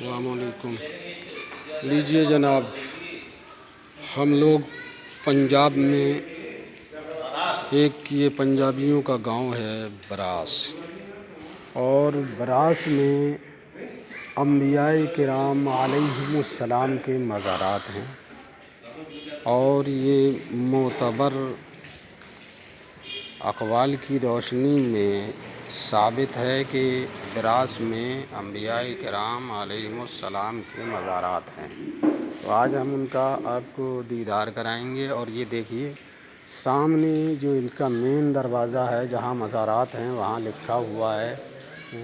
السلام علیکم۔ لیجیے جناب، ہم لوگ پنجاب میں یہ پنجابیوں کا گاؤں ہے براس، اور براس میں انبیاء کرام علیہم السلام کے مزارات ہیں، اور یہ معتبر اقوال کی روشنی میں ثابت ہے کہ براس میں انبیاء کرام علیہم السلام کے مزارات ہیں۔ تو آج ہم ان کا آپ کو دیدار کرائیں گے، اور یہ دیکھیے سامنے جو ان کا مین دروازہ ہے جہاں مزارات ہیں، وہاں لکھا ہوا ہے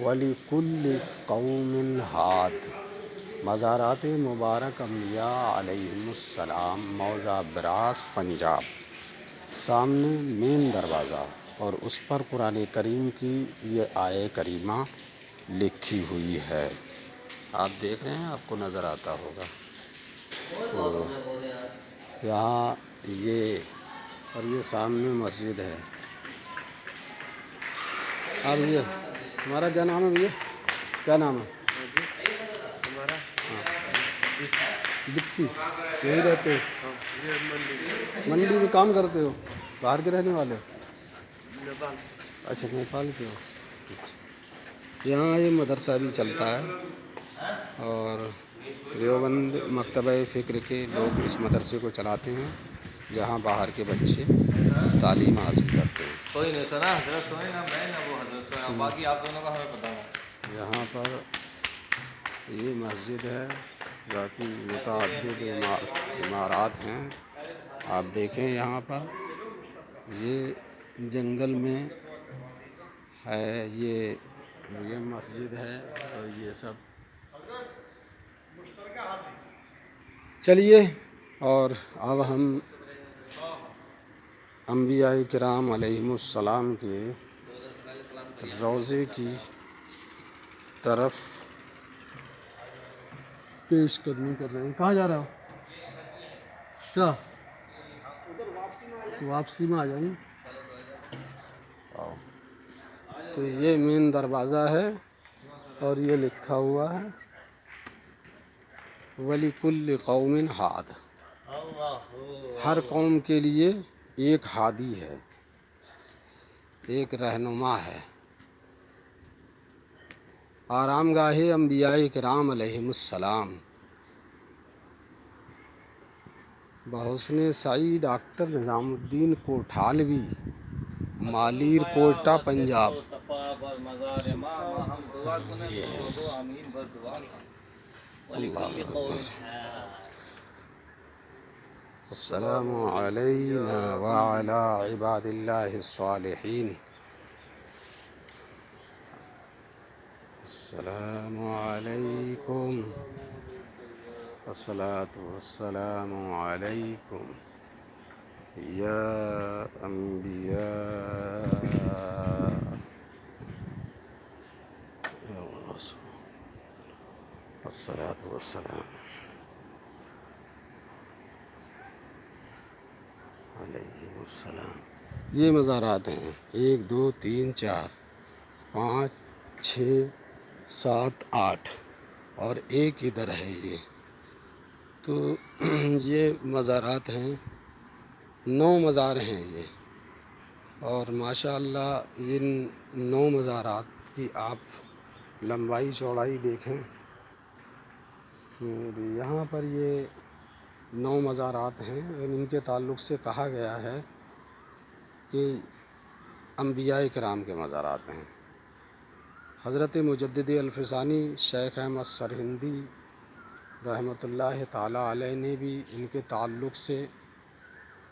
وَلِكُلِّ قَوْمٍ ہَادٍ، مزارات مبارک انبیاء علیہم السلام، موضع براس پنجاب، سامنے مین دروازہ، اور اس پر قرآن کریم کی یہ آیہ کریمہ لکھی ہوئی ہے۔ آپ دیکھ رہے ہیں، آپ کو نظر آتا ہوگا۔ تو یہاں اور یہ سامنے مسجد ہے۔ اب یہ ہمارا کیا نام ہے بھیا؟ کیا نام ہے؟ بکی، یہی رہتے ہو؟ منڈی میں کام کرتے ہو؟ باہر کے رہنے والے؟ اچھا، نیپال کے ہو۔ یہاں یہ مدرسہ بھی چلتا ہے، اور دیوبند مکتبہ فکر کے لوگ اس مدرسے کو چلاتے ہیں، جہاں باہر کے بچے تعلیم حاصل کرتے ہیں۔ کوئی نہیں سنا، حضرت سوئیں گا، میں نہ وہ حضرت سوئیں، باقی آپ دونوں کا ہمیں پتہ ہے۔ یہاں پر یہ مسجد ہے، باقی متعدد عمارات ہیں۔ آپ دیکھیں یہاں پر یہ جنگل میں ہے، یہ مسجد ہے، اور یہ سب چلیے، اور اب ہم انبیاء کرام علیہم السلام کے روضے کی طرف پیش قدمی کر رہے ہیں۔ کہاں جا رہا ہو؟ کیا واپسی میں آ جائیں گے؟ تو یہ مین دروازہ ہے، اور یہ لکھا ہوا ہے وَلِكُلِّ قَوْمٍ ہَادٍ، ہر قوم کے لیے ایک ہادی ہے، ایک رہنما ہے۔ آرام گاہ انبیاء کرام علیہم السلام، بحسن سعی ڈاکٹر نظام الدین کوٹھالوی، مالیر کوٹہ پنجاب۔ السلام علینا وعلی عباد اللہ الصالحین۔ السلام علیکم، الصلاۃ والسلام علیکم یا انبیاء الصلاۃ والسلام علیہ السلام۔ یہ مزارات ہیں 1 2 3 4 5 6 7 8، اور ایک ادھر ہے یہ۔ تو یہ مزارات ہیں، 9 مزار ہیں یہ، اور ماشاءاللہ ان 9 مزارات کی آپ لمبائی چوڑائی دیکھیں۔ یہاں پر یہ 9 مزارات ہیں، اور ان کے تعلق سے کہا گیا ہے کہ انبیاء کرام کے مزارات ہیں۔ حضرت مجدد الفسانی شیخ احمد سرہندی رحمۃ اللہ تعالیٰ علیہ نے بھی ان کے تعلق سے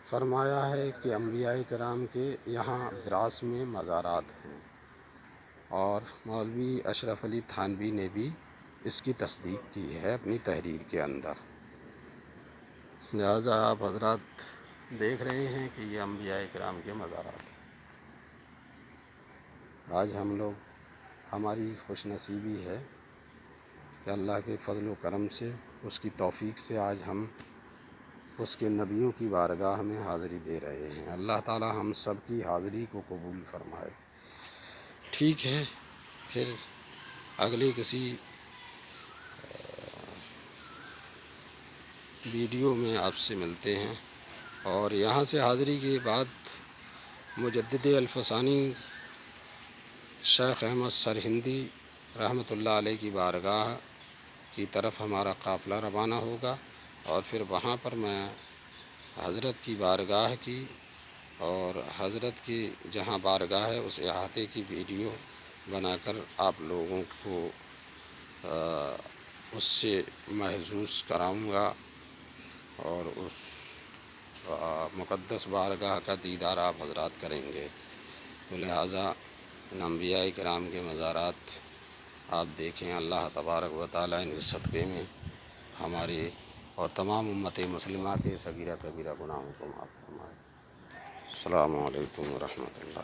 فرمایا ہے کہ انبیاء کرام کے یہاں براس میں مزارات ہیں، اور مولوی اشرف علی تھانوی نے بھی اس کی تصدیق کی ہے اپنی تحریر کے اندر۔ لہٰذا آپ حضرات دیکھ رہے ہیں کہ یہ انبیاء کرام کے مزارات ہیں۔ آج ہم لوگ، ہماری خوش نصیبی ہے کہ اللہ کے فضل و کرم سے، اس کی توفیق سے آج ہم اس کے نبیوں کی بارگاہ میں حاضری دے رہے ہیں۔ اللہ تعالی ہم سب کی حاضری کو قبول فرمائے۔ ٹھیک ہے، پھر اگلے کسی ویڈیو میں آپ سے ملتے ہیں۔ اور یہاں سے حاضری کے بعد مجدد الفسانی شیخ احمد سرہندی رحمۃ اللہ علیہ کی بارگاہ کی طرف ہمارا قافلہ روانہ ہوگا، اور پھر وہاں پر میں حضرت کی بارگاہ کی اور حضرت کی جہاں بارگاہ ہے اس احاطے کی ویڈیو بنا کر آپ لوگوں کو اس سے محظوظ کراؤں گا، اور اس مقدس بارگاہ کا دیدار آپ حضرات کریں گے۔ تو لہٰذا ان انبیاء کرام کے مزارات آپ دیکھیں۔ اللہ تبارک و تعالیٰ ان کے صدقے میں ہماری اور تمام امت مسلمہ کے صغیرہ کبیرہ گناہوں کو معاف فرمائے۔ السلام علیکم ورحمۃ اللہ۔